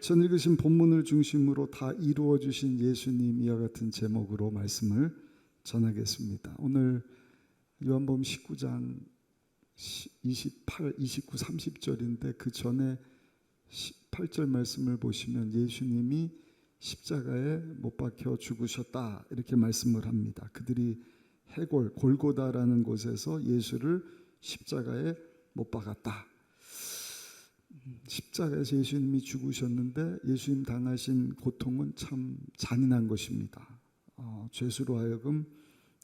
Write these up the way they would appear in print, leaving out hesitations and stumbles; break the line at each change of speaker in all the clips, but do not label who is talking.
전 읽으신 본문을 중심으로 다 이루어 주신 예수님, 이와 같은 제목으로 말씀을 전하겠습니다. 오늘 요한복음 19장 28, 29, 30절인데 그 전에 18절 말씀을 보시면 예수님이 십자가에 못 박혀 죽으셨다 이렇게 말씀을 합니다. 그들이 해골, 골고다라는 곳에서 예수를 십자가에 못 박았다. 십자가에서 예수님이 죽으셨는데 예수님 당하신 고통은 참 잔인한 것입니다. 죄수로 하여금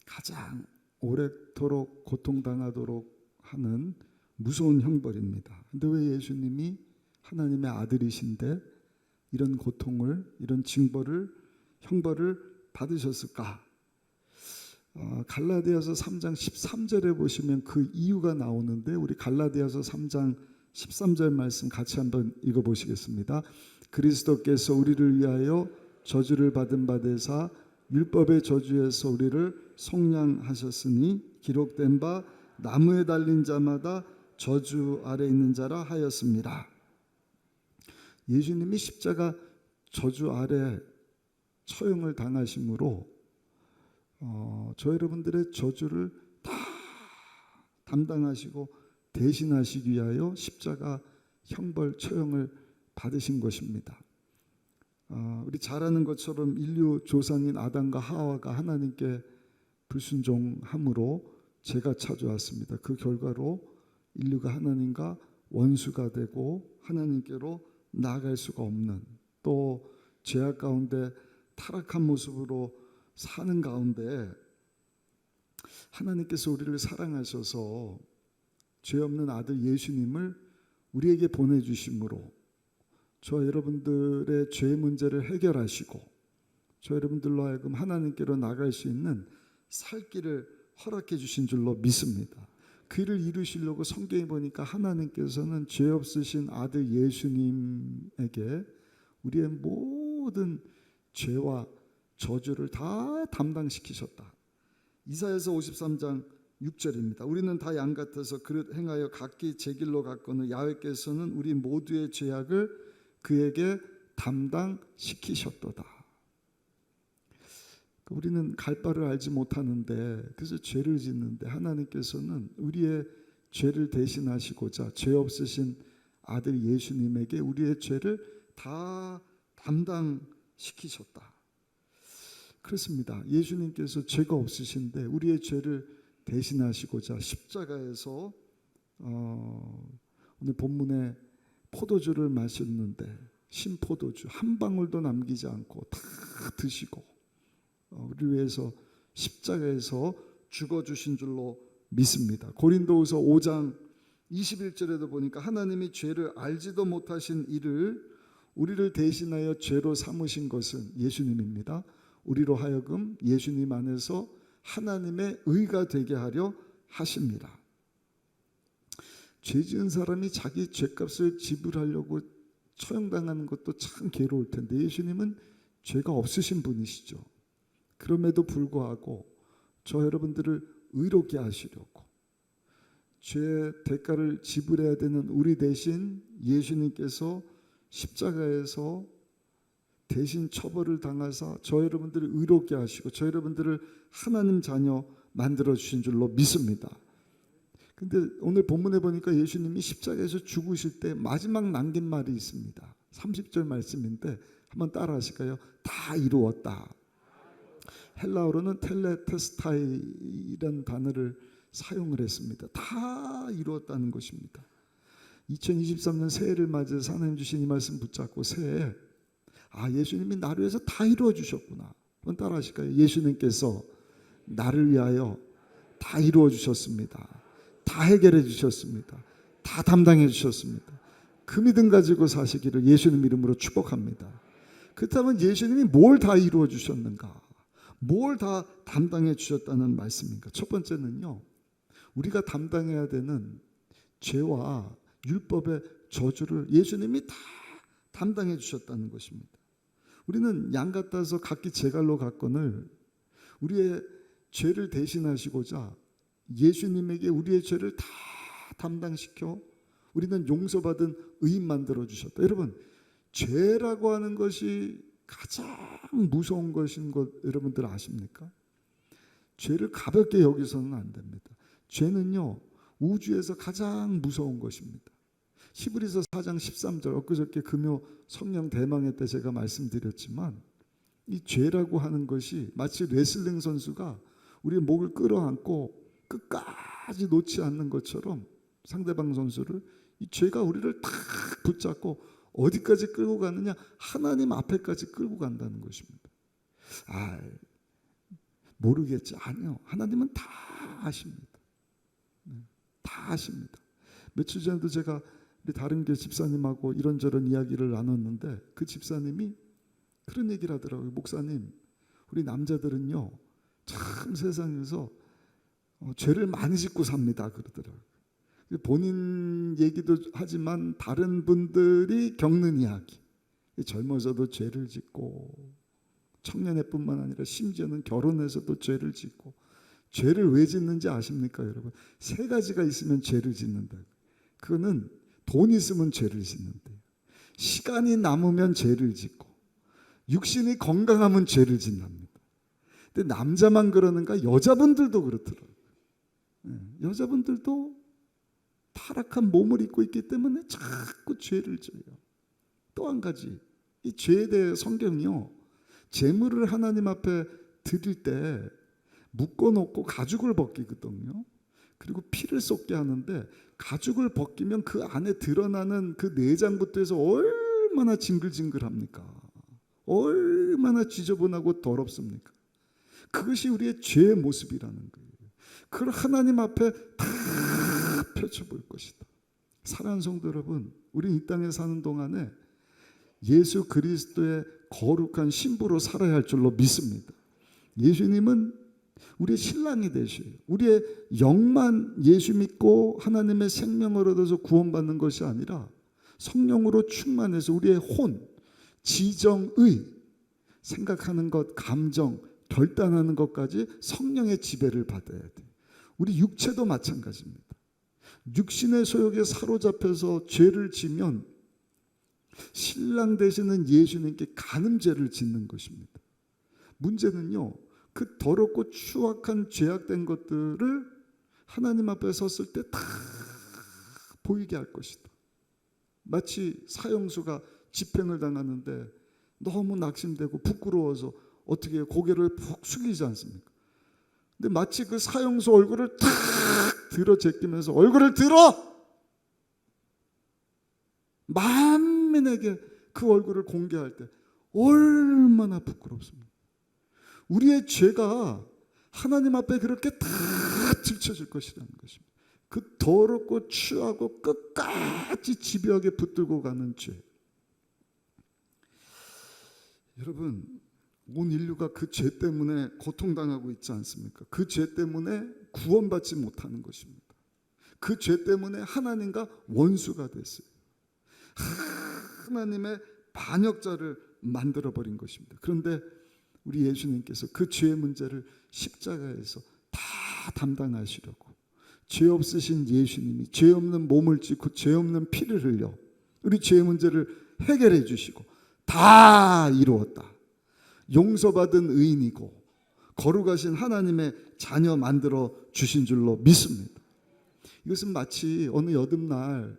가장 오래도록 고통당하도록 하는 무서운 형벌입니다. 그런데 왜 예수님이 하나님의 아들이신데 이런 고통을, 이런 징벌을, 형벌을 받으셨을까? 갈라디아서 3장 13절에 보시면 그 이유가 나오는데 우리 갈라디아서 3장 13절 말씀 같이 한번 읽어보시겠습니다. 그리스도께서 우리를 위하여 저주를 받은 바 되사 율법의 저주에서 우리를 속량하셨으니 기록된 바 나무에 달린 자마다 저주 아래 있는 자라 하였습니다. 예수님이 십자가 저주 아래 처형을 당하심으로 저 여러분들의 저주를 다 담당하시고 대신하시기 위하여 십자가 형벌 처형을 받으신 것입니다. 우리 잘 아는 것처럼 인류 조상인 아담과 하와가 하나님께 불순종함으로 죄가 찾아왔습니다. 그 결과로 인류가 하나님과 원수가 되고 하나님께로 나아갈 수가 없는, 또 죄악 가운데 타락한 모습으로 사는 가운데 하나님께서 우리를 사랑하셔서 죄 없는 아들 예수님을 우리에게 보내주심으로 저 여러분들의 죄 문제를 해결하시고 저 여러분들로 하여금 하나님께로 나갈 수 있는 살 길을 허락해 주신 줄로 믿습니다. 그 일을 이루시려고 성경에 보니까 하나님께서는 죄 없으신 아들 예수님에게 우리의 모든 죄와 저주를 다 담당시키셨다. 이사야서 53장 6절입니다. 우리는 다 양 같아서 그릇 행하여 각기 제 길로 갔거늘 야훼께서는 우리 모두의 죄악을 그에게 담당시키셨도다. 우리는 갈 바를 알지 못하는데 그래서 죄를 짓는데 하나님께서는 우리의 죄를 대신하시고자 죄 없으신 아들 예수님에게 우리의 죄를 다 담당시키셨다. 그렇습니다. 예수님께서 죄가 없으신데 우리의 죄를 대신하시고자 십자가에서 오늘 본문에 포도주를 마셨는데 신포도주 한 방울도 남기지 않고 다 드시고 우리 위해서 십자가에서 죽어주신 줄로 믿습니다. 고린도후서 5장 21절에도 보니까 하나님이 죄를 알지도 못하신 이를 우리를 대신하여 죄로 삼으신 것은 예수님입니다. 우리로 하여금 예수님 안에서 하나님의 의가 되게 하려 하십니다. 죄 지은 사람이 자기 죄값을 지불하려고 처형당하는 것도 참 괴로울 텐데 예수님은 죄가 없으신 분이시죠. 그럼에도 불구하고 저 여러분들을 의롭게 하시려고 죄의 대가를 지불해야 되는 우리 대신 예수님께서 십자가에서 대신 처벌을 당하사 저 여러분들을 의롭게 하시고 저 여러분들을 하나님 자녀 만들어주신 줄로 믿습니다. 근데 오늘 본문에 보니까 예수님이 십자가에서 죽으실 때 마지막 남긴 말이 있습니다. 30절 말씀인데 한번 따라 하실까요? 다 이루었다. 헬라어로는 텔레테스타이라는 단어를 사용을 했습니다. 다 이루었다는 것입니다. 2023년 새해를 맞이해서 하나님 주신 이 말씀 붙잡고 새해에 예수님이 나를 위해서 다 이루어 주셨구나. 한번 따라 하실까요? 예수님께서 나를 위하여 다 이루어 주셨습니다. 다 해결해 주셨습니다. 다 담당해 주셨습니다. 그 믿음 가지고 사시기를 예수님 이름으로 축복합니다. 그렇다면 예수님이 뭘 다 이루어 주셨는가? 뭘 다 담당해 주셨다는 말씀인가? 첫 번째는요, 우리가 담당해야 되는 죄와 율법의 저주를 예수님이 다 담당해 주셨다는 것입니다. 우리는 양 같아서 각기 제갈로 갔거늘 우리의 죄를 대신하시고자 예수님에게 우리의 죄를 다 담당시켜 우리는 용서받은 의인 만들어 주셨다. 여러분, 죄라고 하는 것이 가장 무서운 것인 것 여러분들 아십니까? 죄를 가볍게 여기서는 안 됩니다. 죄는요, 우주에서 가장 무서운 것입니다. 히브리서 4장 13절, 엊그저께 금요 성령 대망회 때 제가 말씀드렸지만, 이 죄라고 하는 것이 마치 레슬링 선수가 우리의 목을 끌어안고 끝까지 놓지 않는 것처럼 상대방 선수를, 이 죄가 우리를 탁 붙잡고 어디까지 끌고 가느냐? 하나님 앞에까지 끌고 간다는 것입니다. 모르겠지. 아니요. 하나님은 다 아십니다. 다 아십니다. 며칠 전에도 제가 우리 다른 교회 집사님하고 이런저런 이야기를 나눴는데, 그 집사님이 그런 얘기를 하더라고요. 목사님, 우리 남자들은요, 참 세상에서 죄를 많이 짓고 삽니다. 그러더라고요. 본인 얘기도 하지만 다른 분들이 겪는 이야기. 젊어서도 죄를 짓고, 청년회뿐만 아니라 심지어는 결혼해서도 죄를 짓고. 죄를 왜 짓는지 아십니까, 여러분? 세 가지가 있으면 죄를 짓는다. 그거는 돈 있으면 죄를 짓는데요, 시간이 남으면 죄를 짓고, 육신이 건강하면 죄를 짓답니다. 근데 남자만 그러는가? 여자분들도 그렇더라고요. 여자분들도 타락한 몸을 입고 있기 때문에 자꾸 죄를 져요. 또 한 가지, 이 죄에 대해 성경이요, 재물을 하나님 앞에 드릴 때 묶어놓고 가죽을 벗기거든요. 그리고 피를 쏟게 하는데, 가죽을 벗기면 그 안에 드러나는 그 내장부터 해서 얼마나 징글징글합니까? 얼마나 지저분하고 더럽습니까? 그것이 우리의 죄의 모습이라는 거예요. 그걸 하나님 앞에 다 펼쳐볼 것이다. 사랑하는 성도 여러분, 우리 이 땅에 사는 동안에 예수 그리스도의 거룩한 신부로 살아야 할 줄로 믿습니다. 예수님은 우리의 신랑이 되셔요. 우리의 영만 예수 믿고 하나님의 생명을 얻어서 구원받는 것이 아니라 성령으로 충만해서 우리의 혼, 지정의, 생각하는 것, 감정, 결단하는 것까지 성령의 지배를 받아야 돼요. 우리 육체도 마찬가지입니다. 육신의 소욕에 사로잡혀서 죄를 지면 신랑 되시는 예수님께 간음죄를 짓는 것입니다. 문제는요, 그 더럽고 추악한 죄악된 것들을 하나님 앞에 섰을 때 다 보이게 할 것이다. 마치 사형수가 집행을 당하는데 너무 낙심되고 부끄러워서 어떻게 고개를 푹 숙이지 않습니까? 근데 마치 그 사형수 얼굴을 탁 들어 제끼면서, 얼굴을 들어! 만민에게 그 얼굴을 공개할 때 얼마나 부끄럽습니까? 우리의 죄가 하나님 앞에 그렇게 다 들춰질 것이라는 것입니다. 그 더럽고 추하고 끝까지 집요하게 붙들고 가는 죄. 여러분, 온 인류가 그 죄 때문에 고통당하고 있지 않습니까? 그 죄 때문에 구원받지 못하는 것입니다. 그 죄 때문에 하나님과 원수가 됐어요. 하나님의 반역자를 만들어버린 것입니다. 그런데 우리 예수님께서 그 죄의 문제를 십자가에서 다 담당하시려고, 죄 없으신 예수님이 죄 없는 몸을 찢고 죄 없는 피를 흘려 우리 죄의 문제를 해결해 주시고 다 이루었다. 용서받은 의인이고 거룩하신 하나님의 자녀 만들어 주신 줄로 믿습니다. 이것은 마치 어느 여름날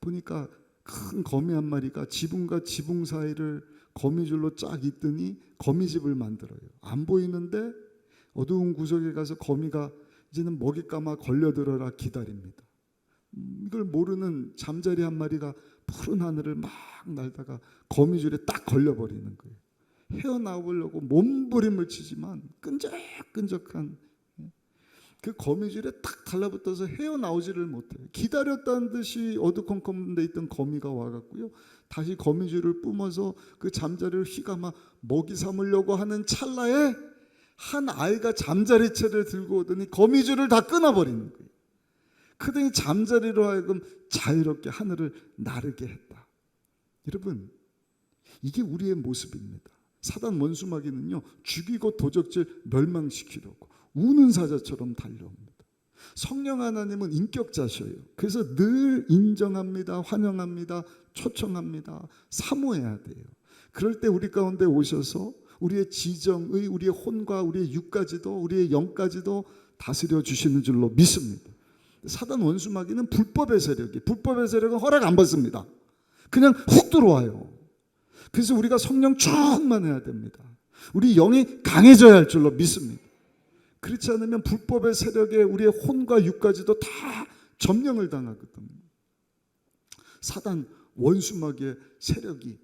보니까 큰 거미 한 마리가 지붕과 지붕 사이를 거미줄로 쫙 잇더니 거미집을 만들어요. 안 보이는데 어두운 구석에 가서 거미가 이제는 먹잇감아 걸려들어라 기다립니다. 이걸 모르는 잠자리 한 마리가 푸른 하늘을 막 날다가 거미줄에 딱 걸려버리는 거예요. 헤어나오려고 몸부림을 치지만 끈적끈적한 그 거미줄에 딱 달라붙어서 헤어나오지를 못해요. 기다렸다는 듯이 어두컴컴 데 있던 거미가 와갖고요, 다시 거미줄을 뿜어서 그 잠자리를 휘감아 먹이 삼으려고 하는 찰나에 한 아이가 잠자리채를 들고 오더니 거미줄을 다 끊어버리는 거예요. 그러더니 잠자리로 하여금 자유롭게 하늘을 나르게 했다. 여러분, 이게 우리의 모습입니다. 사단 원수마귀는요, 죽이고 도적질 멸망시키려고 우는 사자처럼 달려옵니다. 성령 하나님은 인격자셔요. 그래서 늘 인정합니다, 환영합니다, 초청합니다, 사모해야 돼요. 그럴 때 우리 가운데 오셔서 우리의 지정의, 우리의 혼과 우리의 육까지도, 우리의 영까지도 다스려 주시는 줄로 믿습니다. 사단 원수마귀는 불법의 세력은 허락 안 받습니다. 그냥 훅 들어와요. 그래서 우리가 성령 충만해야 됩니다. 우리 영이 강해져야 할 줄로 믿습니다. 그렇지 않으면 불법의 세력에 우리의 혼과 육까지도 다 점령을 당하거든요. 사단 원수마귀의 세력이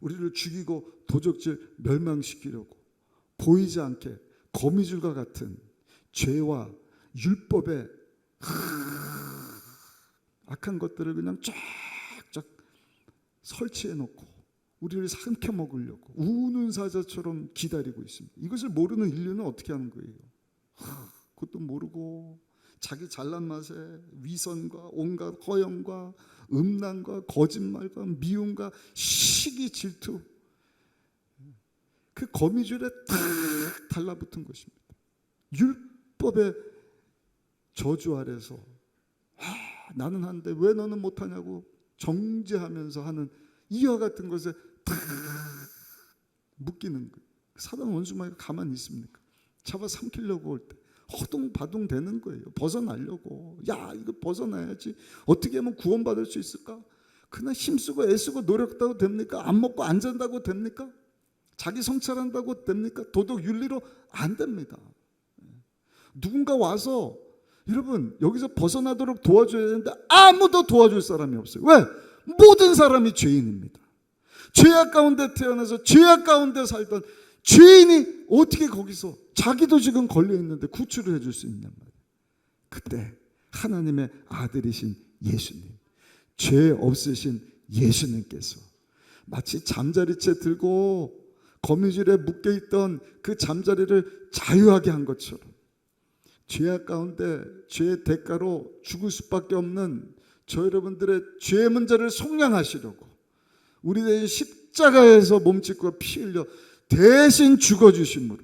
우리를 죽이고 도적질 멸망시키려고 보이지 않게 거미줄과 같은 죄와 율법의 악한 것들을 그냥 쫙쫙 설치해 놓고 우리를 삼켜 먹으려고 우는 사자처럼 기다리고 있습니다. 이것을 모르는 인류는 어떻게 하는 거예요? 그것도 모르고 자기 잘난 맛에 위선과 온갖 허영과 음란과 거짓말과 미움과 시기 질투, 그 거미줄에 탁 달라붙은 것입니다. 율법의 저주 아래서 나는 하는데 왜 너는 못하냐고 정죄하면서 하는 이와 같은 것에 탁 묶이는 거예요. 사단 원수마귀가 가만히 있습니까? 잡아 삼키려고 올 때 허둥바둥 되는 거예요. 벗어나려고. 야, 이거 벗어나야지. 어떻게 하면 구원받을 수 있을까? 그냥 힘쓰고 애쓰고 노력한다고 됩니까? 안 먹고 안 잔다고 됩니까? 자기 성찰한다고 됩니까? 도덕 윤리로 안 됩니다. 누군가 와서 여러분 여기서 벗어나도록 도와줘야 되는데 아무도 도와줄 사람이 없어요. 왜? 모든 사람이 죄인입니다. 죄악 가운데 태어나서 죄악 가운데 살던 죄인이 어떻게 거기서 자기도 지금 걸려있는데 구출을 해줄 수 있냔 말이에요. 그때 하나님의 아들이신 예수님, 죄 없으신 예수님께서 마치 잠자리채 들고 거미줄에 묶여있던 그 잠자리를 자유하게 한 것처럼 죄악 가운데 죄의 대가로 죽을 수밖에 없는 저 여러분들의 죄의 문제를 속량하시려고 우리 대신 십자가에서 몸짓고 피 흘려 대신 죽어주심으로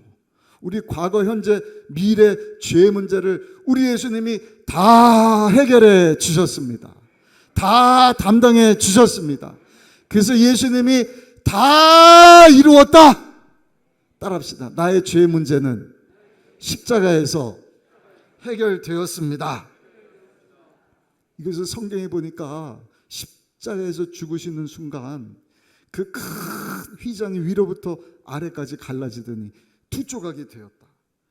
우리 과거 현재 미래 죄의 문제를 우리 예수님이 다 해결해 주셨습니다. 다 담당해 주셨습니다. 그래서 예수님이 다 이루었다. 따라합시다. 나의 죄의 문제는 십자가에서 해결되었습니다. 이것을 성경에 보니까 십자가에서 죽으시는 순간 그 큰 휘장이 위로부터 아래까지 갈라지더니 두 조각이 되었다.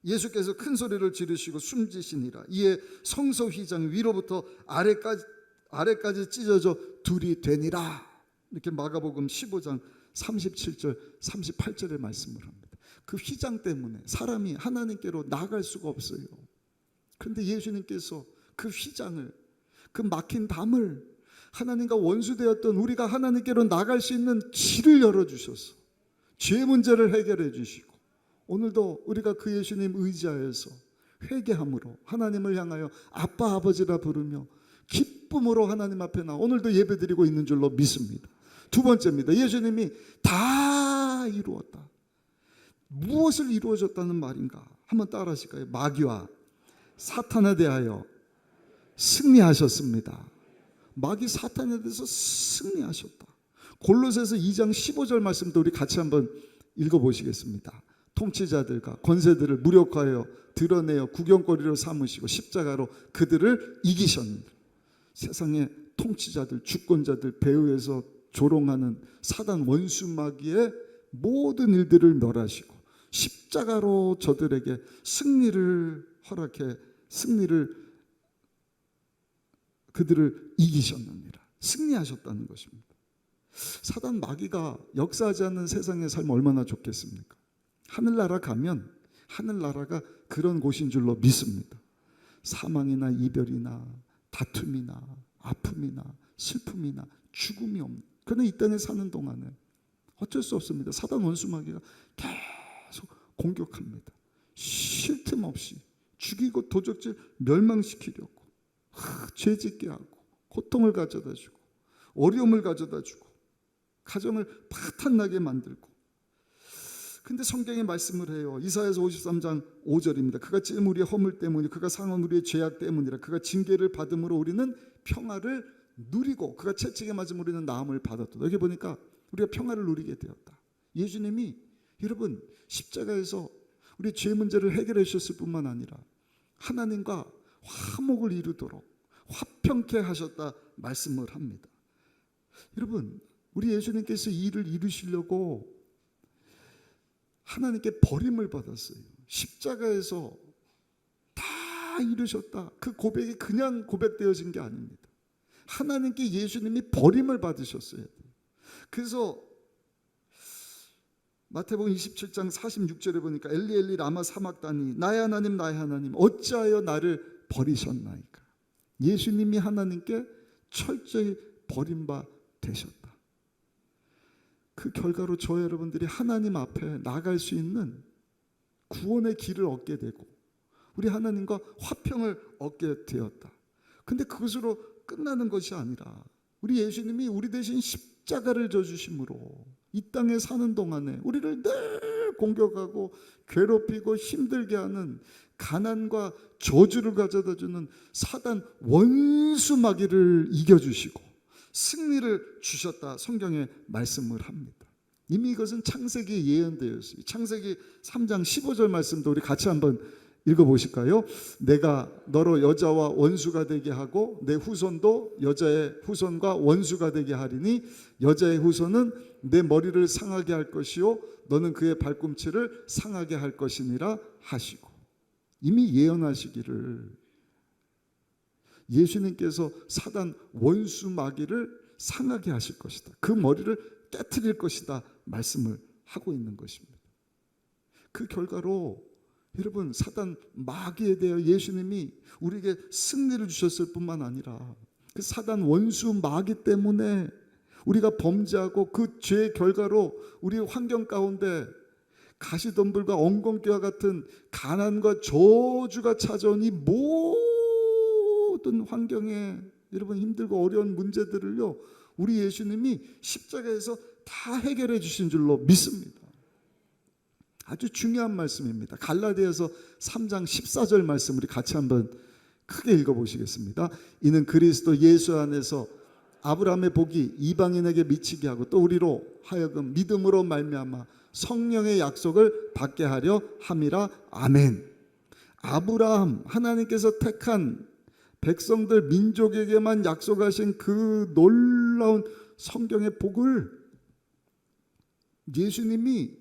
예수께서 큰 소리를 지르시고 숨지시니라. 이에 성소 휘장이 위로부터 아래까지 찢어져 둘이 되니라. 이렇게 마가복음 15장 37절 38절의 말씀을 합니다. 그 휘장 때문에 사람이 하나님께로 나아갈 수가 없어요. 그런데 예수님께서 그 휘장을, 그 막힌 담을 하나님과 원수되었던 우리가 하나님께로 나갈 수 있는 길을 열어주셔서 죄 문제를 해결해 주시고 오늘도 우리가 그 예수님 의지하여서 회개함으로 하나님을 향하여 아빠 아버지라 부르며 기쁨으로 하나님 앞에 나 오늘도 예배드리고 있는 줄로 믿습니다. 두 번째입니다. 예수님이 다 이루었다. 무엇을 이루어졌다는 말인가? 한번 따라 하실까요? 마귀와 사탄에 대하여 승리하셨습니다. 마귀 사탄에 대해서 승리하셨다. 골로새서 2장 15절 말씀도 우리 같이 한번 읽어보시겠습니다. 통치자들과 권세들을 무력화하여 드러내어 구경거리로 삼으시고 십자가로 그들을 이기셨는데 세상의 통치자들, 주권자들, 배후에서 조롱하는 사단 원수 마귀의 모든 일들을 멸하시고 십자가로 저들에게 승리를 허락해 그들을 이기셨느니라. 승리하셨다는 것입니다. 사단 마귀가 역사하지 않는 세상의 삶 얼마나 좋겠습니까? 하늘나라 가면 하늘나라가 그런 곳인 줄로 믿습니다. 사망이나 이별이나 다툼이나 아픔이나 슬픔이나 죽음이 없는, 그러나 이 땅에 사는 동안에 어쩔 수 없습니다. 사단 원수마귀가 계속 공격합니다. 쉴 틈 없이 죽이고 도적질 멸망시키려고 죄짓게 하고 고통을 가져다 주고 어려움을 가져다 주고 가정을 파탄나게 만들고, 근데 성경에 말씀을 해요. 이사야서 53장 5절입니다. 그가 찔 우리의 허물 때문이요 그가 상한 우리의 죄악 때문이라. 그가 징계를 받음으로 우리는 평화를 누리고 그가 채찍에 맞음 우리는 나음을 받았다. 여기 보니까 우리가 평화를 누리게 되었다. 예수님이 여러분 십자가에서 우리 죄 문제를 해결해 주셨을 뿐만 아니라 하나님과 화목을 이루도록 화평케 하셨다 말씀을 합니다. 여러분 우리 예수님께서 이 일을 이루시려고 하나님께 버림을 받았어요. 십자가에서 다 이루셨다. 그 고백이 그냥 고백되어진 게 아닙니다. 하나님께 예수님이 버림을 받으셨어요. 그래서 마태복음 27장 46절에 보니까 엘리 엘리 라마 사막다니 나의 하나님 어찌하여 나를 버리셨나이까. 예수님이 하나님께 철저히 버림바 되셨다. 그 결과로 저 여러분들이 하나님 앞에 나갈 수 있는 구원의 길을 얻게 되고 우리 하나님과 화평을 얻게 되었다. 근데 그것으로 끝나는 것이 아니라 우리 예수님이 우리 대신 십자가를 져주심으로 이 땅에 사는 동안에 우리를 늘 공격하고 괴롭히고 힘들게 하는 가난과 저주를 가져다주는 사단 원수 마귀를 이겨주시고 승리를 주셨다 성경에 말씀을 합니다. 이미 이것은 창세기에 예언되어 있어요. 창세기 3장 15절 말씀도 우리 같이 한번 읽어보실까요? 내가 너로 여자와 원수가 되게 하고 내 후손도 여자의 후손과 원수가 되게 하리니 여자의 후손은 내 머리를 상하게 할 것이요 너는 그의 발꿈치를 상하게 할 것이니라 하시고 이미 예언하시기를 예수님께서 사단 원수 마귀를 상하게 하실 것이다. 그 머리를 깨트릴 것이다 말씀을 하고 있는 것입니다. 그 결과로 여러분 사단 마귀에 대해 예수님이 우리에게 승리를 주셨을 뿐만 아니라 그 사단 원수 마귀 때문에 우리가 범죄하고 그 죄의 결과로 우리 환경 가운데 가시덤불과 엉겅퀴와 같은 가난과 저주가 찾아오니 모든 환경에 여러분 힘들고 어려운 문제들을요 우리 예수님이 십자가에서 다 해결해 주신 줄로 믿습니다. 아주 중요한 말씀입니다. 갈라디아서 3장 14절 말씀 우리 같이 한번 크게 읽어보시겠습니다. 이는 그리스도 예수 안에서 아브라함의 복이 이방인에게 미치게 하고 또 우리로 하여금 믿음으로 말미암아 성령의 약속을 받게 하려 함이라. 아멘. 아브라함 하나님께서 택한 백성들 민족에게만 약속하신 그 놀라운 성경의 복을 예수님이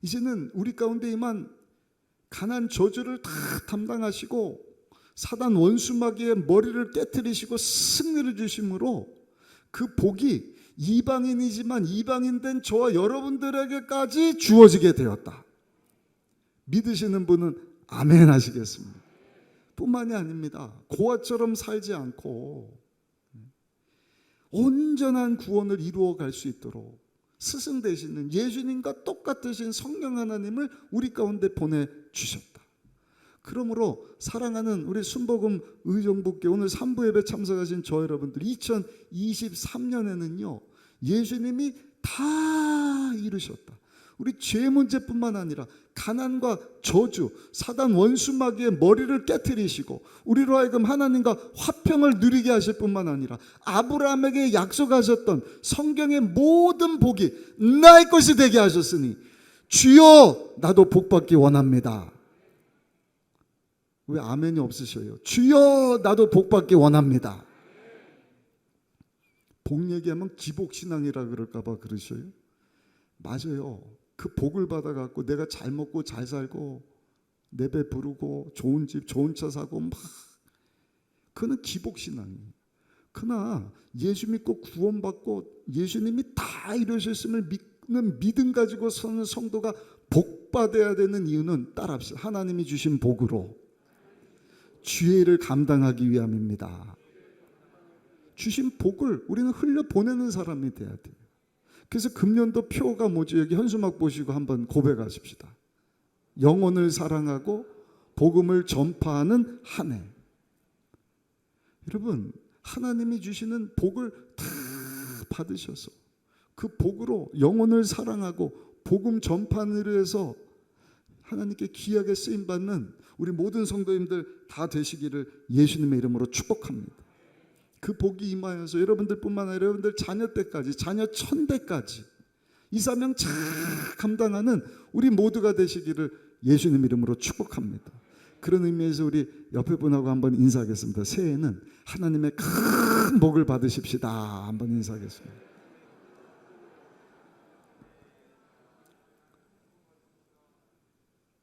이제는 우리 가운데 임한 가난 저주를 다 담당하시고 사단 원수마귀의 머리를 깨트리시고 승리를 주심으로 그 복이 이방인이지만 이방인 된 저와 여러분들에게까지 주어지게 되었다. 믿으시는 분은 아멘 하시겠습니다. 뿐만이 아닙니다. 고아처럼 살지 않고 온전한 구원을 이루어 갈 수 있도록 스승 되시는 예수님과 똑같으신 성령 하나님을 우리 가운데 보내주셨다. 그러므로 사랑하는 우리 순복음 의정부께 오늘 3부 예배 참석하신 저 여러분들 2023년에는요 예수님이 다 이루셨다. 우리 죄 문제뿐만 아니라 가난과 저주, 사단 원수마귀의 머리를 깨트리시고 우리로 하여금 하나님과 화평을 누리게 하실 뿐만 아니라 아브라함에게 약속하셨던 성경의 모든 복이 나의 것이 되게 하셨으니 주여 나도 복받기 원합니다. 왜 아멘이 없으셔요? 주여 나도 복받기 원합니다. 복 얘기하면 기복신앙이라 그럴까 봐 그러셔요? 맞아요. 그 복을 받아갖고 내가 잘 먹고 잘 살고 내 배 부르고 좋은 집 좋은 차 사고 막 그는 기복신앙이에요. 그러나 예수 믿고 구원받고 예수님이 다 이루셨음을 믿는 믿음 가지고 서는 성도가 복받아야 되는 이유는 따라합시다. 하나님이 주신 복으로 주의 일을 감당하기 위함입니다. 주신 복을 우리는 흘려보내는 사람이 돼야 돼요. 그래서 금년도 표가 뭐죠? 여기 현수막 보시고 한번 고백하십시다. 영혼을 사랑하고 복음을 전파하는 한 해. 여러분 하나님이 주시는 복을 다 받으셔서 그 복으로 영혼을 사랑하고 복음 전파를 해서 하나님께 귀하게 쓰임받는 우리 모든 성도님들 다 되시기를 예수님의 이름으로 축복합니다. 그 복이 임하여서 여러분들뿐만 아니라 여러분들 자녀 때까지, 자녀 천대까지 이 사명 잘 감당하는 우리 모두가 되시기를 예수님 이름으로 축복합니다. 그런 의미에서 우리 옆에 분하고 한번 인사하겠습니다. 새해에는 하나님의 큰 복을 받으십시다. 한번 인사하겠습니다.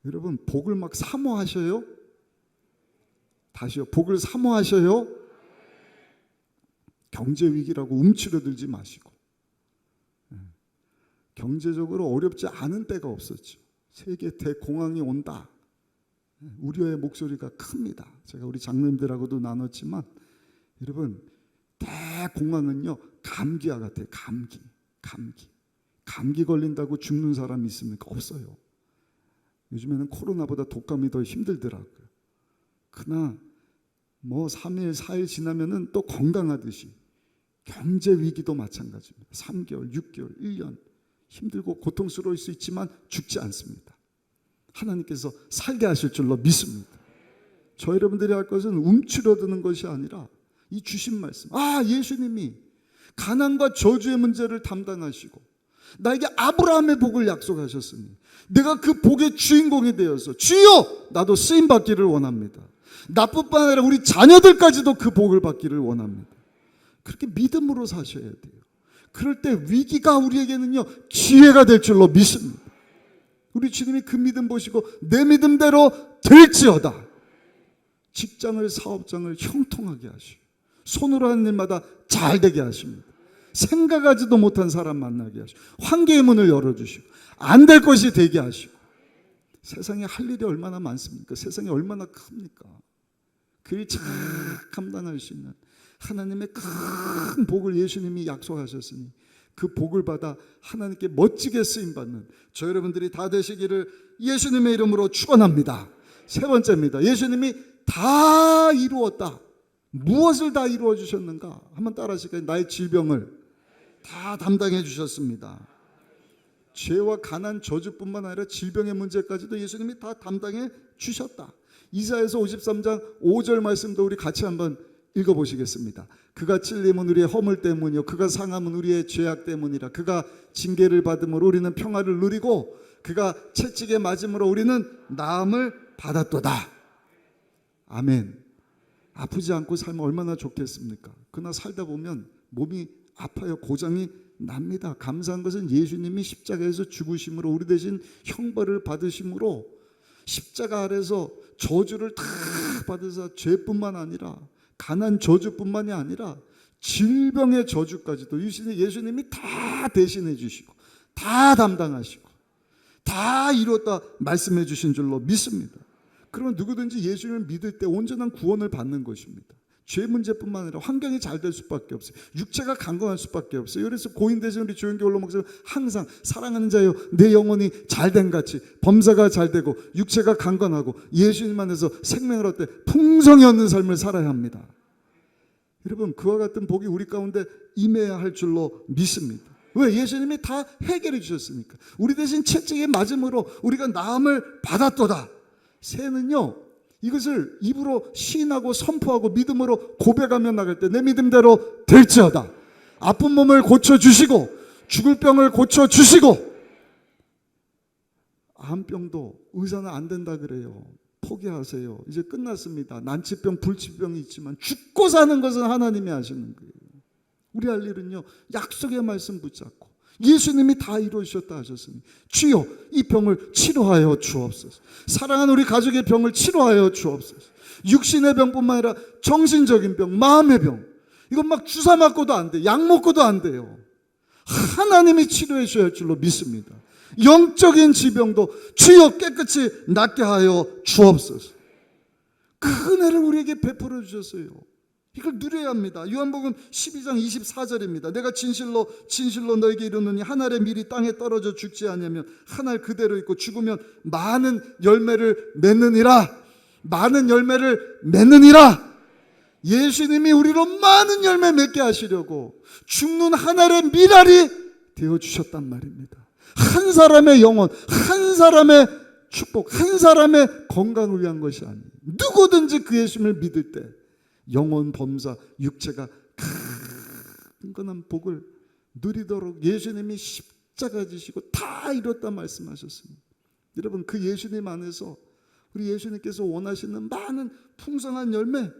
여러분, 복을 막 사모하셔요? 다시요. 복을 사모하셔요? 경제 위기라고 움츠러들지 마시고, 경제적으로 어렵지 않은 때가 없었죠. 세계 대공황이 온다. 우려의 목소리가 큽니다. 제가 우리 장로님들하고도 나눴지만, 여러분, 대공황은요 감기와 같아요. 감기 걸린다고 죽는 사람이 있습니까? 없어요. 요즘에는 코로나보다 독감이 더 힘들더라고요. 그러나 뭐 3일 4일 지나면은 또 건강하듯이 경제 위기도 마찬가지입니다. 3개월 6개월 1년 힘들고 고통스러울 수 있지만 죽지 않습니다. 하나님께서 살게 하실 줄로 믿습니다. 저 여러분들이 할 것은 움츠러드는 것이 아니라 이 주신 말씀, 예수님이 가난과 저주의 문제를 담당하시고 나에게 아브라함의 복을 약속하셨으니 내가 그 복의 주인공이 되어서 주여 나도 쓰임받기를 원합니다. 나뿐만 아니라 우리 자녀들까지도 그 복을 받기를 원합니다. 그렇게 믿음으로 사셔야 돼요. 그럴 때 위기가 우리에게는요 기회가 될 줄로 믿습니다. 우리 주님이 그 믿음 보시고 내 믿음대로 될지어다. 직장을 사업장을 형통하게 하시고 손으로 하는 일마다 잘 되게 하십니다. 생각하지도 못한 사람 만나게 하시고 환개의 문을 열어주시고 안 될 것이 되게 하시고 세상에 할 일이 얼마나 많습니까? 세상이 얼마나 큽니까? 그 일 잘 감당할 수 있는 하나님의 큰 복을 예수님이 약속하셨으니 그 복을 받아 하나님께 멋지게 쓰임받는 저 여러분들이 다 되시기를 예수님의 이름으로 축원합니다. 세 번째입니다. 예수님이 다 이루었다. 무엇을 다 이루어 주셨는가? 한번 따라 하실까요? 나의 질병을 다 담당해 주셨습니다. 죄와 가난 저주뿐만 아니라 질병의 문제까지도 예수님이 다 담당해 주셨다. 이사야서 53장 5절 말씀도 우리 같이 한번 읽어보시겠습니다. 그가 찔림은 우리의 허물 때문이요 그가 상함은 우리의 죄악 때문이라. 그가 징계를 받음으로 우리는 평화를 누리고 그가 채찍에 맞음으로 우리는 나음을 받았도다. 아멘. 아프지 않고 살면 얼마나 좋겠습니까? 그러나 살다 보면 몸이 아파요. 고장이 납니다. 감사한 것은 예수님이 십자가에서 죽으심으로 우리 대신 형벌을 받으심으로 십자가 아래서 저주를 다 받으사 죄뿐만 아니라 가난 저주뿐만이 아니라 질병의 저주까지도 예수님이 다 대신해 주시고 다 담당하시고 다 이뤘다 말씀해 주신 줄로 믿습니다. 그러면 누구든지 예수님을 믿을 때 온전한 구원을 받는 것입니다. 죄 문제뿐만 아니라 환경이 잘 될 수밖에 없어요. 육체가 강건할 수밖에 없어요. 그래서 고인 되신 우리 조영기 원로 목사는 항상 사랑하는 자여 내 영혼이 잘된 같이 범사가 잘되고 육체가 강건하고 예수님 안에서 생명을 얻되 풍성히 얻는 삶을 살아야 합니다. 여러분 그와 같은 복이 우리 가운데 임해야 할 줄로 믿습니다. 왜? 예수님이 다 해결해 주셨으니까. 우리 대신 채찍에 맞음으로 우리가 나음을 받았도다. 새는요 이것을 입으로 시인하고 선포하고 믿음으로 고백하며 나갈 때 내 믿음대로 될지어다. 아픈 몸을 고쳐주시고 죽을 병을 고쳐주시고 암병도 의사는 안 된다 그래요. 포기하세요. 이제 끝났습니다. 난치병 불치병이 있지만 죽고 사는 것은 하나님이 하시는 거예요. 우리 할 일은요 약속의 말씀 붙잡고 예수님이 다 이루셨다 하셨으니 주여 이 병을 치료하여 주옵소서. 사랑하는 우리 가족의 병을 치료하여 주옵소서. 육신의 병뿐만 아니라 정신적인 병, 마음의 병, 이건 막 주사 맞고도 안 돼, 약 먹고도 안 돼요. 하나님이 치료해 주셔야 할 줄로 믿습니다. 영적인 질병도 주여 깨끗이 낫게 하여 주옵소서. 그 은혜를 우리에게 베풀어 주셨어요. 이걸 누려야 합니다. 요한복음 12장 24절입니다. 내가 진실로 너에게 이르노니 한 알의 밀이 땅에 떨어져 죽지 않으면 한 알 그대로 있고 죽으면 많은 열매를 맺느니라. 많은 열매를 맺느니라. 예수님이 우리로 많은 열매 맺게 하시려고 죽는 한 알의 밀알이 되어주셨단 말입니다. 한 사람의 영혼, 한 사람의 축복, 한 사람의 건강을 위한 것이 아니에요. 누구든지 그 예수님을 믿을 때 영혼, 범사, 육체가 강건한 복을 누리도록 예수님이 십자가 지시고 다 이뤘다 말씀하셨습니다. 여러분, 그 예수님 안에서 우리 예수님께서 원하시는 많은 풍성한 열매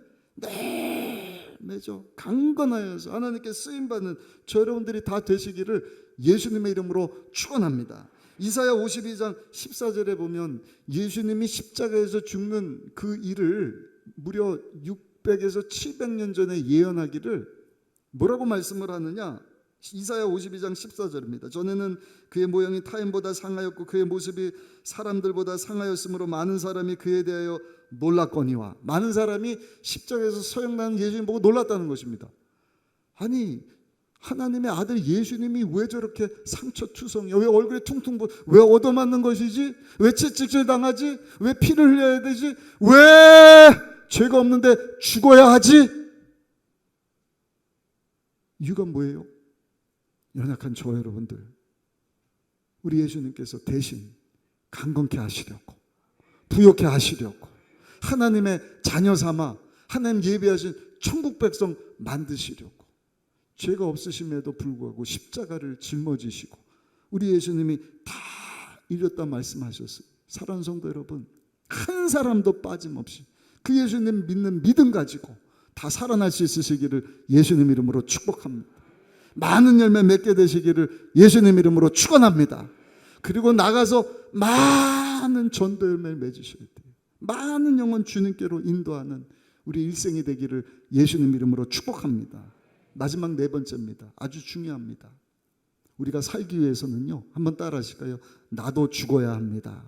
맺어 강건하여서 하나님께 쓰임받는 저 여러분들이 다 되시기를 예수님의 이름으로 축원합니다. 이사야 52장 14절에 보면 예수님이 십자가에서 죽는 그 일을 무려 600에서 700년 전에 예언하기를 뭐라고 말씀을 하느냐? 이사야 52장 14절입니다. 전에는 그의 모양이 타인보다 상하였고 그의 모습이 사람들보다 상하였으므로 많은 사람이 그에 대하여 놀랐거니와. 많은 사람이 십자가에서 서영나는 예수님 보고 놀랐다는 것입니다. 아니, 하나님의 아들 예수님이 왜 저렇게 상처투성이야? 왜 얼굴에 퉁퉁 부어? 왜 얻어맞는 것이지? 왜 채찍질 당하지? 왜 피를 흘려야 되지? 왜 죄가 없는데 죽어야 하지? 이유가 뭐예요? 연약한 저 여러분들, 우리 예수님께서 대신 강건케 하시려고, 부욕케 하시려고, 하나님의 자녀 삼아 하나님 예비하신 천국 백성 만드시려고 죄가 없으심에도 불구하고 십자가를 짊어지시고 우리 예수님이 다 이뤘다 말씀하셨어요. 사랑하는 성도 여러분, 한 사람도 빠짐없이 그 예수님 믿는 믿음 가지고 다 살아날 수 있으시기를 예수님 이름으로 축복합니다. 많은 열매 맺게 되시기를 예수님 이름으로 축원합니다. 그리고 나가서 많은 전도 열매를 맺으셔야 돼요. 많은 영혼 주님께로 인도하는 우리 일생이 되기를 예수님 이름으로 축복합니다. 마지막 네 번째입니다. 아주 중요합니다. 우리가 살기 위해서는요, 한번 따라 하실까요? 나도 죽어야 합니다.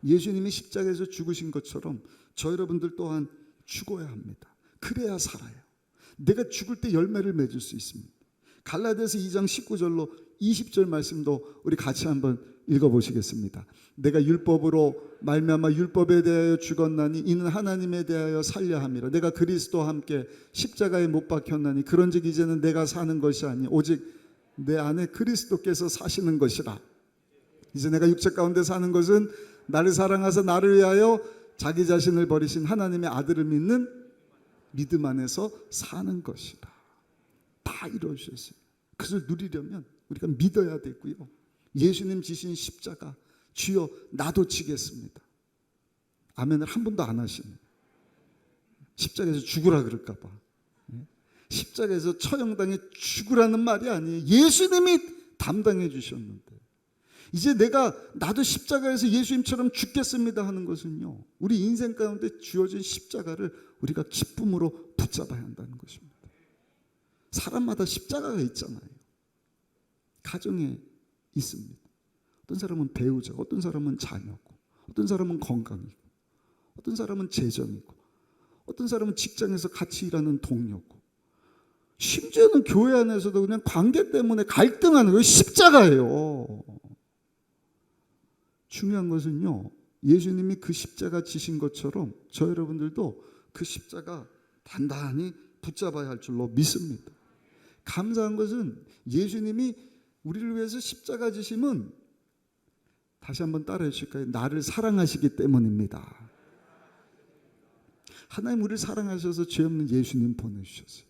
예수님이 십자가에서 죽으신 것처럼 저 여러분들 또한 죽어야 합니다. 그래야 살아요. 내가 죽을 때 열매를 맺을 수 있습니다. 갈라디아서 2장 19절로 20절 말씀도 우리 같이 한번 읽어보시겠습니다. 내가 율법으로 말미암아 율법에 대하여 죽었나니 이는 하나님에 대하여 살려 함이라. 내가 그리스도와 함께 십자가에 못 박혔나니 그런즉 이제는 내가 사는 것이 아니 오직 내 안에 그리스도께서 사시는 것이라. 이제 내가 육체 가운데 사는 것은 나를 사랑하사 나를 위하여 자기 자신을 버리신 하나님의 아들을 믿는 믿음 안에서 사는 것이라. 다 이루어주셨어요. 그것을 누리려면 우리가 믿어야 되고요, 예수님 지신 십자가, 주여 나도 지겠습니다. 아멘을 한 번도 안 하시네. 십자가에서 죽으라 그럴까 봐. 십자가에서 처형당해 죽으라는 말이 아니에요. 예수님이 담당해 주셨는데 이제 나도 십자가에서 예수님처럼 죽겠습니다 하는 것은요, 우리 인생 가운데 주어진 십자가를 우리가 기쁨으로 붙잡아야 한다는 것입니다. 사람마다 십자가가 있잖아요. 가정에 있습니다. 어떤 사람은 배우자, 어떤 사람은 자녀고, 어떤 사람은 건강이고, 어떤 사람은 재정이고, 어떤 사람은 직장에서 같이 일하는 동료고, 심지어는 교회 안에서도 그냥 관계 때문에 갈등하는 거예요. 십자가예요. 중요한 것은요, 예수님이 그 십자가 지신 것처럼 저 여러분들도 그 십자가 단단히 붙잡아야 할 줄로 믿습니다. 감사한 것은 예수님이 우리를 위해서 십자가 지심은, 다시 한번 따라해 주실까요? 나를 사랑하시기 때문입니다. 하나님 우리를 사랑하셔서 죄 없는 예수님 보내주셨어요.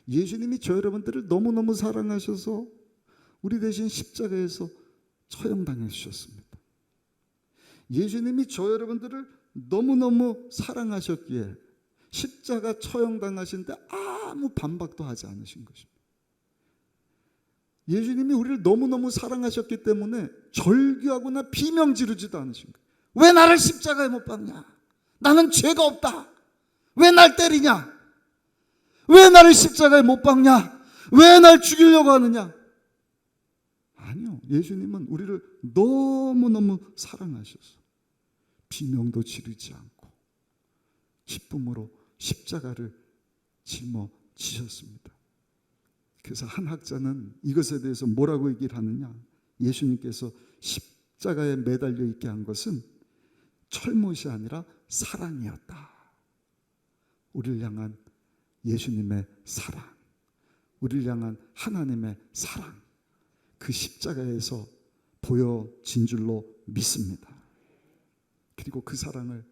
예수님이 저 여러분들을 너무너무 사랑하셔서 우리 대신 십자가에서 처형당해 주셨습니다. 예수님이 저 여러분들을 너무너무 사랑하셨기에 십자가 처형당하신데 아무 반박도 하지 않으신 것입니다. 예수님이 우리를 너무너무 사랑하셨기 때문에 절규하거나 비명 지르지도 않으신 거예요. 왜 나를 십자가에 못 박냐? 나는 죄가 없다. 왜 날 때리냐? 왜 나를 십자가에 못 박냐? 왜 날 죽이려고 하느냐? 아니요. 예수님은 우리를 너무너무 사랑하셔서 비명도 지르지 않고 기쁨으로 십자가를 짊어지셨습니다. 그래서 한 학자는 이것에 대해서 뭐라고 얘기를 하느냐? 예수님께서 십자가에 매달려 있게 한 것은 철못이 아니라 사랑이었다. 우리를 향한 예수님의 사랑, 우리를 향한 하나님의 사랑, 그 십자가에서 보여진 줄로 믿습니다. 그리고 그 사랑을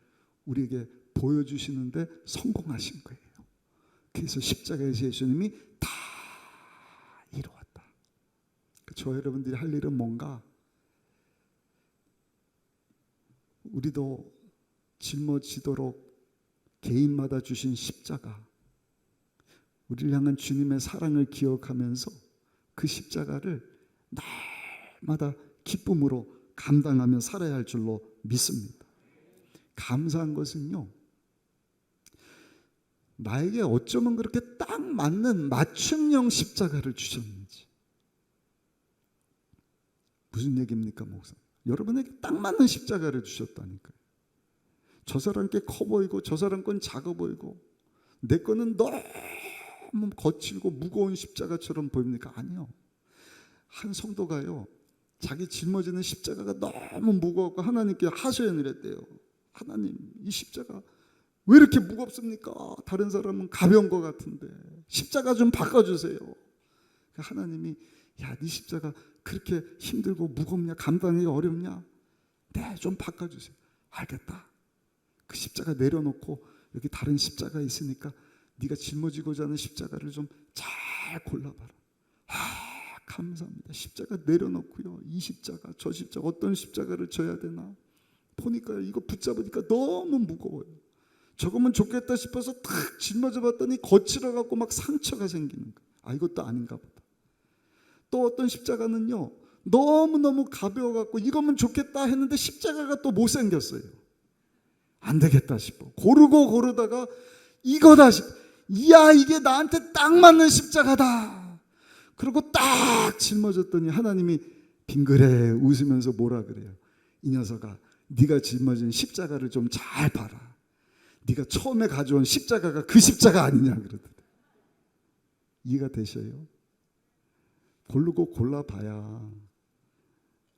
우리에게 보여주시는데 성공하신 거예요. 그래서 십자가에서 예수님이 다 이루었다. 저 여러분들이 할 일은 뭔가, 우리도 짊어지도록 개인마다 주신 십자가, 우리를 향한 주님의 사랑을 기억하면서 그 십자가를 날마다 기쁨으로 감당하며 살아야 할 줄로 믿습니다. 감사한 것은요, 나에게 어쩌면 그렇게 딱 맞는 맞춤형 십자가를 주셨는지. 무슨 얘기입니까, 목사님? 여러분에게 딱 맞는 십자가를 주셨다니까요. 저 사람 게 커 보이고 저 사람 건 작아 보이고 내 거는 너무 거칠고 무거운 십자가처럼 보입니까? 아니요. 한 성도가요, 자기 짊어지는 십자가가 너무 무거웠고 하나님께 하소연을 했대요. 하나님, 이 십자가 왜 이렇게 무겁습니까? 다른 사람은 가벼운 것 같은데 십자가 좀 바꿔주세요. 하나님이, 야, 네 십자가 그렇게 힘들고 무겁냐? 감당하기 어렵냐? 네, 좀 바꿔주세요. 알겠다. 그 십자가 내려놓고 여기 다른 십자가 있으니까 네가 짊어지고자 하는 십자가를 좀 잘 골라봐라. 감사합니다. 십자가 내려놓고요, 이 십자가 저 십자가 어떤 십자가를 져야 되나 보니까 이거 붙잡으니까 너무 무거워요. 저거면 좋겠다 싶어서 탁 짊어져 봤더니 거칠어갖고 막 상처가 생기는 거예요. 아, 이것도 아닌가 보다. 또 어떤 십자가는요, 너무너무 가벼워갖고 이거면 좋겠다 했는데 십자가가 또 못생겼어요. 안 되겠다 싶어. 고르다가 이거다 싶어. 이야, 이게 나한테 딱 맞는 십자가다. 그리고 딱 짊어졌더니 하나님이 빙그레 웃으면서 뭐라 그래요? 이 녀석아, 네가 짊어진 십자가를 좀 잘 봐라. 네가 처음에 가져온 십자가가 그 십자가 아니냐 그러더래. 이해가 되셔요? 고르고 골라봐야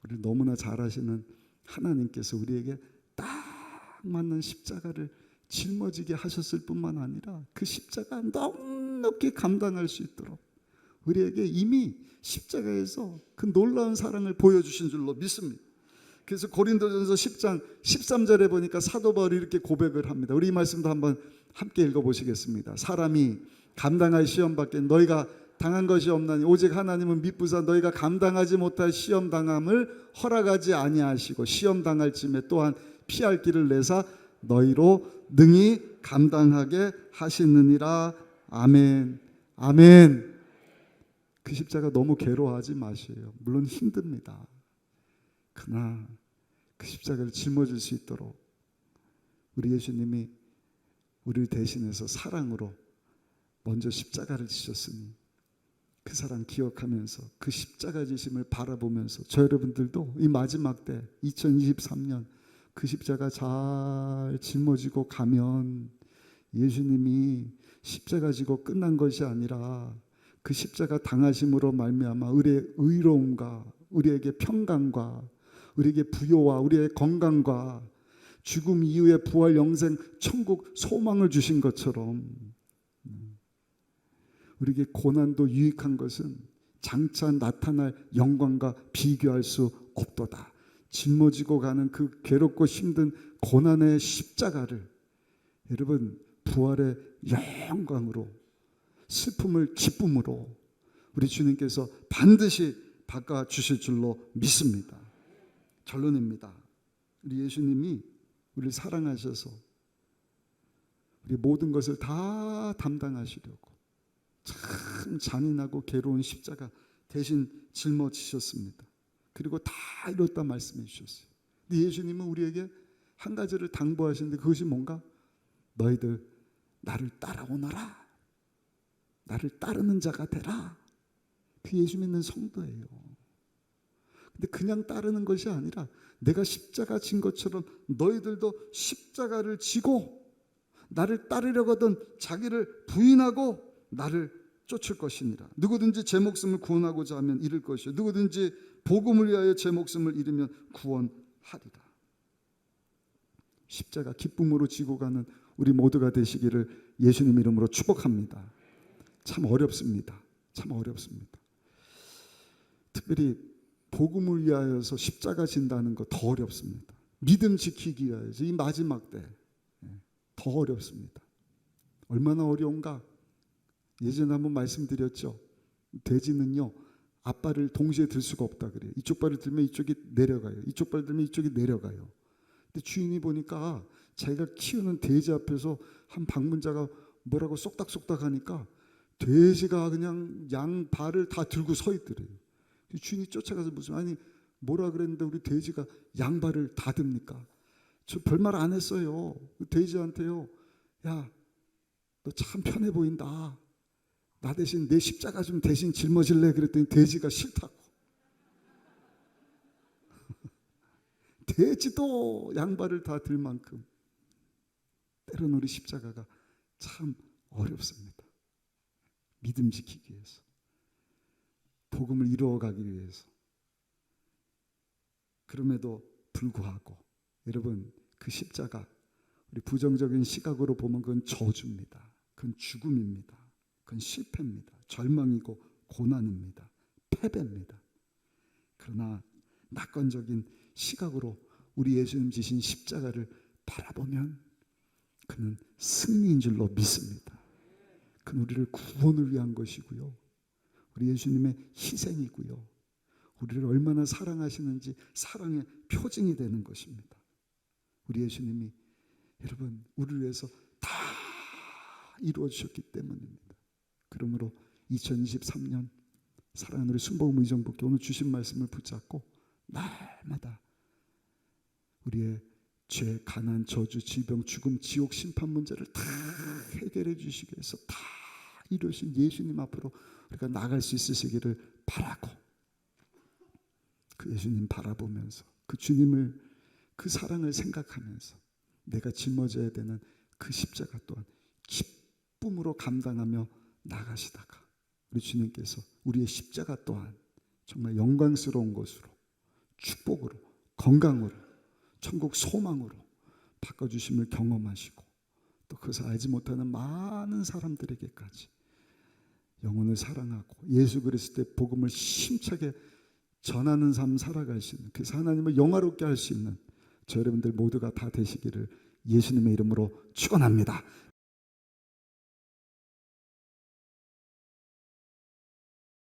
우리 너무나 잘 아시는 하나님께서 우리에게 딱 맞는 십자가를 짊어지게 하셨을 뿐만 아니라 그 십자가 넉넉히 감당할 수 있도록 우리에게 이미 십자가에서 그 놀라운 사랑을 보여주신 줄로 믿습니다. 그래서 고린도전서 10장 13절에 보니까 사도 바울이 이렇게 고백을 합니다. 우리 이 말씀도 한번 함께 읽어보시겠습니다. 사람이 감당할 시험 밖에 너희가 당한 것이 없나니 오직 하나님은 미쁘사 너희가 감당하지 못할 시험 당함을 허락하지 아니하시고 시험 당할 쯤에 또한 피할 길을 내사 너희로 능히 감당하게 하시느니라. 아멘. 아멘. 그 십자가 너무 괴로워하지 마세요. 물론 힘듭니다. 그러나 그 십자가를 짊어질 수 있도록 우리 예수님이 우리를 대신해서 사랑으로 먼저 십자가를 지셨으니 그 사랑 기억하면서 그 십자가 지심을 바라보면서 저 여러분들도 이 마지막 때 2023년 그 십자가 잘 짊어지고 가면 예수님이 십자가 지고 끝난 것이 아니라 그 십자가 당하심으로 말미암아 우리의 의로움과 우리에게 평강과 우리에게 부요와 우리의 건강과 죽음 이후의 부활 영생 천국 소망을 주신 것처럼 우리에게 고난도 유익한 것은 장차 나타날 영광과 비교할 수 없도다. 짊어지고 가는 그 괴롭고 힘든 고난의 십자가를 여러분 부활의 영광으로 슬픔을 기쁨으로 우리 주님께서 반드시 바꿔주실 줄로 믿습니다. 결론입니다. 우리 예수님이 우리를 사랑하셔서 우리 모든 것을 다 담당하시려고 참 잔인하고 괴로운 십자가 대신 짊어지셨습니다. 그리고 다 이뤘다 말씀해 주셨어요. 근데 예수님은 우리에게 한 가지를 당부하시는데 그것이 뭔가? 너희들 나를 따라오너라. 나를 따르는 자가 되라. 그 예수 믿는 성도예요. 근데 그냥 따르는 것이 아니라 내가 십자가 진 것처럼 너희들도 십자가를 지고 나를 따르려거든 자기를 부인하고 나를 쫓을 것이니라. 누구든지 제 목숨을 구원하고자 하면 잃을 것이요 누구든지 복음을 위하여 제 목숨을 잃으면 구원하리라. 십자가 기쁨으로 지고 가는 우리 모두가 되시기를 예수님 이름으로 축복합니다. 참 어렵습니다. 참 어렵습니다. 특별히 복음을 위하여서 십자가 진다는 거 더 어렵습니다. 믿음 지키기 위해서 이 마지막 때 더 어렵습니다. 얼마나 어려운가? 예전에 한번 말씀드렸죠. 돼지는요 앞발을 동시에 들 수가 없다 그래요. 이쪽 발을 들면 이쪽이 내려가요. 이쪽 발을 들면 이쪽이 내려가요. 근데 주인이 보니까 자기가 키우는 돼지 앞에서 한 방문자가 뭐라고 쏙닥쏙닥 하니까 돼지가 그냥 양 발을 다 들고 서 있더래요. 주인이 쫓아가서 무슨 아니 뭐라 그랬는데 우리 돼지가 양발을 다 듭니까? 저 별말 안 했어요. 돼지한테요. 야, 너 참 편해 보인다. 나 대신 내 십자가 좀 대신 짊어질래? 그랬더니 돼지가 싫다고. 돼지도 양발을 다 들 만큼 때로는 우리 십자가가 참 어렵습니다. 믿음 지키기 위해서, 복음을 이루어가기 위해서. 그럼에도 불구하고 여러분 그 십자가 우리 부정적인 시각으로 보면 그건 저주입니다. 그건 죽음입니다. 그건 실패입니다. 절망이고 고난입니다. 패배입니다. 그러나 낙관적인 시각으로 우리 예수님 지신 십자가를 바라보면 그는 승리인 줄로 믿습니다. 그는 우리를 구원을 위한 것이고요. 우리 예수님의 희생이고요. 우리를 얼마나 사랑하시는지 사랑의 표징이 되는 것입니다. 우리 예수님이 여러분 우리를 위해서 다 이루어 주셨기 때문입니다. 그러므로 2023년 사랑하는 우리 순복음 의정부께 오늘 주신 말씀을 붙잡고 날마다 우리의 죄, 가난, 저주, 질병, 죽음, 지옥, 심판 문제를 다 해결해 주시기 위해서 다 이루신 예수님 앞으로 우리가 나갈 수 있으시기를 바라고 그 예수님 바라보면서 그 주님을 그 사랑을 생각하면서 내가 짊어져야 되는 그 십자가 또한 기쁨으로 감당하며 나가시다가 우리 주님께서 우리의 십자가 또한 정말 영광스러운 것으로 축복으로 건강으로 천국 소망으로 바꿔주심을 경험하시고 또 그것을 알지 못하는 많은 사람들에게까지 영혼을 사랑하고 예수 그리스도의 복음을 힘차게 전하는 삶 살아갈 수 있는 그래서 하나님을 영화롭게 할 수 있는 저 여러분들 모두가 다 되시기를 예수님의 이름으로 축원합니다.